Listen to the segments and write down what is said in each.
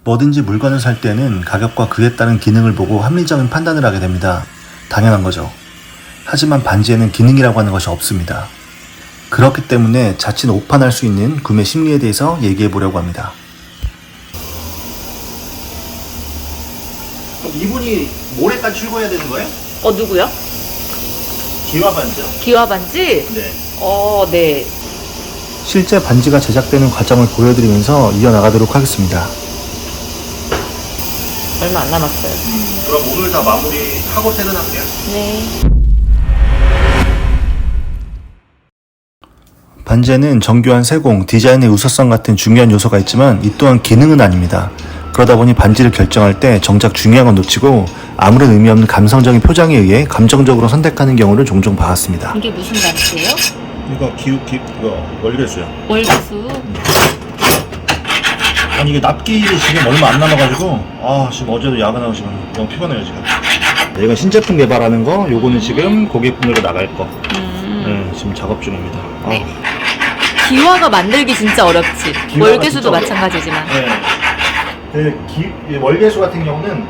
뭐든지 물건을 살 때는 가격과 그에 따른 기능을 보고 합리적인 판단을 하게 됩니다. 당연한 거죠. 하지만 반지에는 기능이라고 하는 것이 없습니다. 그렇기 때문에 자칫 오판할 수 있는 구매 심리에 대해서 얘기해 보려고 합니다. 이분이 모레까지 출고해야 되는 거예요? 누구요? 기와 반지요. 기와 반지? 네. 네. 실제 반지가 제작되는 과정을 보여드리면서 이어나가도록 하겠습니다. 얼마 안 남았어요. 그럼 오늘 다 마무리하고 퇴근할게요. 네. 반지에는 정교한 세공, 디자인의 우수성 같은 중요한 요소가 있지만 이 또한 기능은 아닙니다. 그러다 보니 반지를 결정할 때 정작 중요한 건 놓치고 아무런 의미 없는 감성적인 표장에 의해 감정적으로 선택하는 경우를 종종 봐왔습니다. 이게 무슨 반지예요? 이거 월계수요. 월계수. 아니 이게 납기일이 지금 얼마 안 남아가지고 지금 어제도 야근하고 지금 너무 피곤해요 지금. 이건 신제품 개발하는 거, 요거는 지금 고객분으로 나갈 거. 지금 작업 중입니다. 네. 기와가 만들기 진짜 어렵지. 기와가 월계수도 진짜 마찬가지지만. 네. 월계수 같은 경우는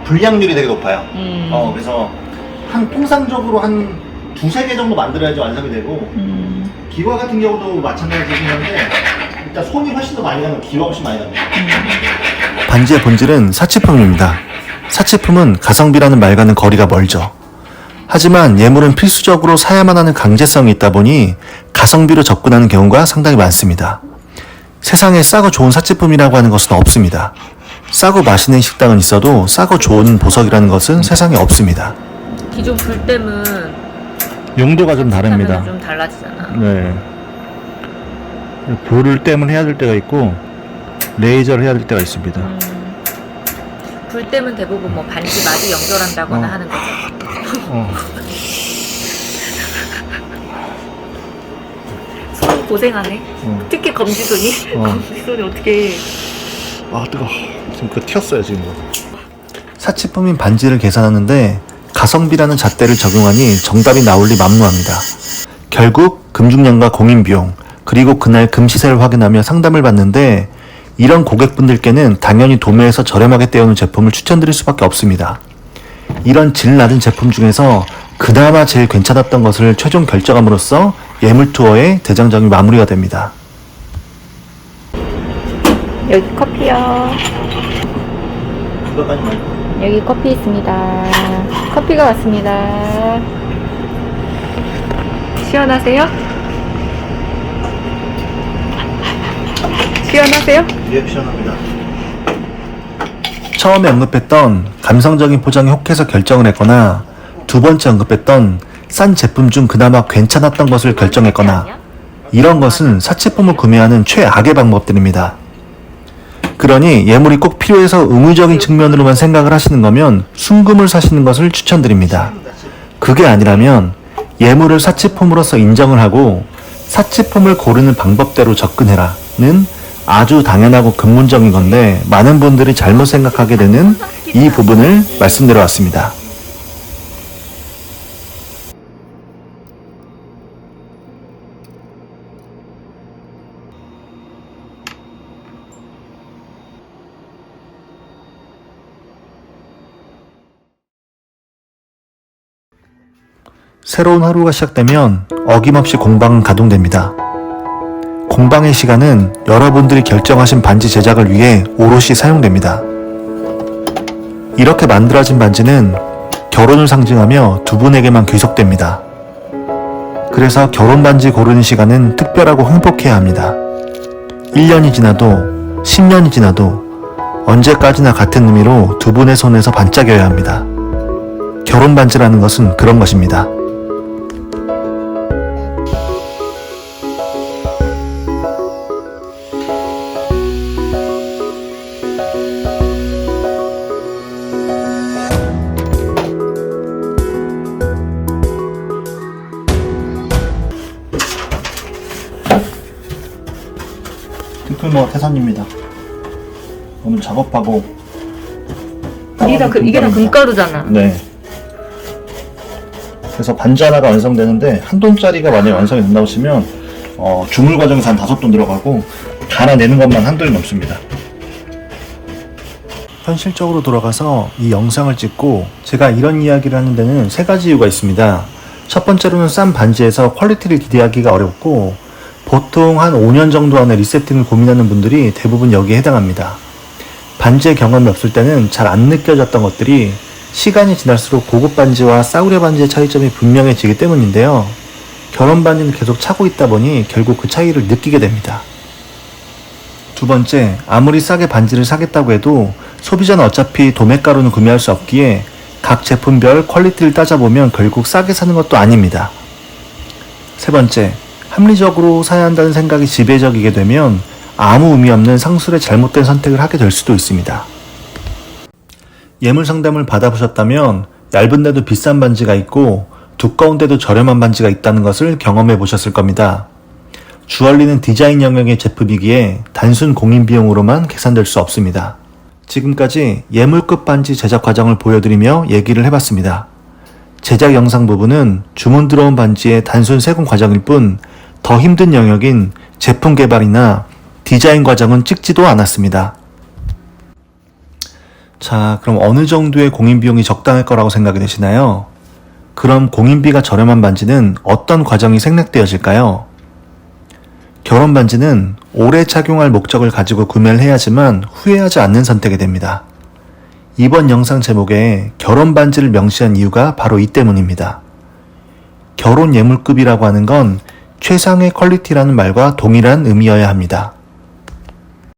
불량률이 되게 높아요. 그래서 통상적으로 한 두세 개 정도 만들어야지 완성이 되고 기와 같은 경우도 마찬가지긴 한데 일단 손이 훨씬 더 많이 가면 기와 훨씬 많이 갑니다. 반지의 본질은 사치품입니다. 사치품은 가성비라는 말과는 거리가 멀죠. 하지만 예물은 필수적으로 사야만 하는 강제성이 있다 보니 가성비로 접근하는 경우가 상당히 많습니다. 세상에 싸고 좋은 사치품이라고 하는 것은 없습니다. 싸고 맛있는 식당은 있어도 싸고 좋은 보석이라는 것은 세상에 없습니다. 기존 불댐은 용도가 좀 다릅니다. 좀 달라지잖아. 네. 볼을 해야 될 때가 있고 레이저를 해야 될 때가 있습니다. 불댐은 대부분 뭐 반지 마디 연결한다거나 하는 거죠. 손이 고생하네. 특히 검지손이. 검지손이 어떻게? 뜨거워. 지금 그거 튀었어요 지금. 사치품인 반지를 계산하는데 가성비라는 잣대를 적용하니 정답이 나올 리 만무합니다. 결국 금중량과 공인비용 그리고 그날 금시세를 확인하며 상담을 받는데 이런 고객분들께는 당연히 도매에서 저렴하게 떼어놓은 제품을 추천드릴 수밖에 없습니다. 이런 질 낮은 제품 중에서 그나마 제일 괜찮았던 것을 최종 결정함으로써 예물 투어의 대장정이 마무리가 됩니다. 여기 커피요. 여기 커피 있습니다. 커피가 왔습니다. 시원하세요? 시원하세요? 예, 시원합니다. 처음에 언급했던 감성적인 포장에 혹해서 결정을 했거나 두 번째 언급했던 싼 제품 중 그나마 괜찮았던 것을 결정했거나 이런 것은 사치품을 구매하는 최악의 방법들입니다. 그러니 예물이 꼭 필요해서 의무적인 측면으로만 생각을 하시는 거면 순금을 사시는 것을 추천드립니다. 그게 아니라면 예물을 사치품으로서 인정을 하고 사치품을 고르는 방법대로 접근해라는 아주 당연하고 근본적인 건데 많은 분들이 잘못 생각하게 되는 이 부분을 말씀드려 왔습니다. 새로운 하루가 시작되면 어김없이 공방은 가동됩니다. 공방의 시간은 여러분들이 결정하신 반지 제작을 위해 오롯이 사용됩니다. 이렇게 만들어진 반지는 결혼을 상징하며 두 분에게만 귀속됩니다. 그래서 결혼 반지 고르는 시간은 특별하고 행복해야 합니다. 1년이 지나도 10년이 지나도 언제까지나 같은 의미로 두 분의 손에서 반짝여야 합니다. 결혼 반지라는 것은 그런 것입니다. 등풀모아 태산입니다. 오늘 작업하고 이게 다 금가루잖아. 네. 그래서 반지 하나가 완성되는데 한 돈짜리가 만약에 완성이 된다고 치면 주물 과정에서 한 5돈 들어가고 갈아내는 것만 한 돈이 넘습니다. 현실적으로 돌아가서 이 영상을 찍고 제가 이런 이야기를 하는 데는 세 가지 이유가 있습니다. 첫 번째로는 싼 반지에서 퀄리티를 기대하기가 어렵고 보통 한 5년 정도 안에 리세팅을 고민하는 분들이 대부분 여기에 해당합니다. 반지의 경험이 없을 때는 잘 안 느껴졌던 것들이 시간이 지날수록 고급 반지와 싸구려 반지의 차이점이 분명해지기 때문인데요. 결혼 반지는 계속 차고 있다 보니 결국 그 차이를 느끼게 됩니다. 두 번째, 아무리 싸게 반지를 사겠다고 해도 소비자는 어차피 도매가로는 구매할 수 없기에 각 제품별 퀄리티를 따져보면 결국 싸게 사는 것도 아닙니다. 세 번째, 합리적으로 사야 한다는 생각이 지배적이게 되면 아무 의미 없는 상술의 잘못된 선택을 하게 될 수도 있습니다. 예물 상담을 받아보셨다면 얇은데도 비싼 반지가 있고 두꺼운데도 저렴한 반지가 있다는 것을 경험해 보셨을 겁니다. 주얼리는 디자인 영역의 제품이기에 단순 공인 비용으로만 계산될 수 없습니다. 지금까지 예물급 반지 제작 과정을 보여드리며 얘기를 해봤습니다. 제작 영상 부분은 주문 들어온 반지의 단순 세공 과정일 뿐 더 힘든 영역인 제품 개발이나 디자인 과정은 찍지도 않았습니다. 자, 그럼 어느 정도의 공인 비용이 적당할 거라고 생각이 되시나요? 그럼 공인비가 저렴한 반지는 어떤 과정이 생략되어질까요? 결혼 반지는 오래 착용할 목적을 가지고 구매를 해야지만 후회하지 않는 선택이 됩니다. 이번 영상 제목에 결혼 반지를 명시한 이유가 바로 이 때문입니다. 결혼 예물급이라고 하는 건 최상의 퀄리티라는 말과 동일한 의미여야 합니다.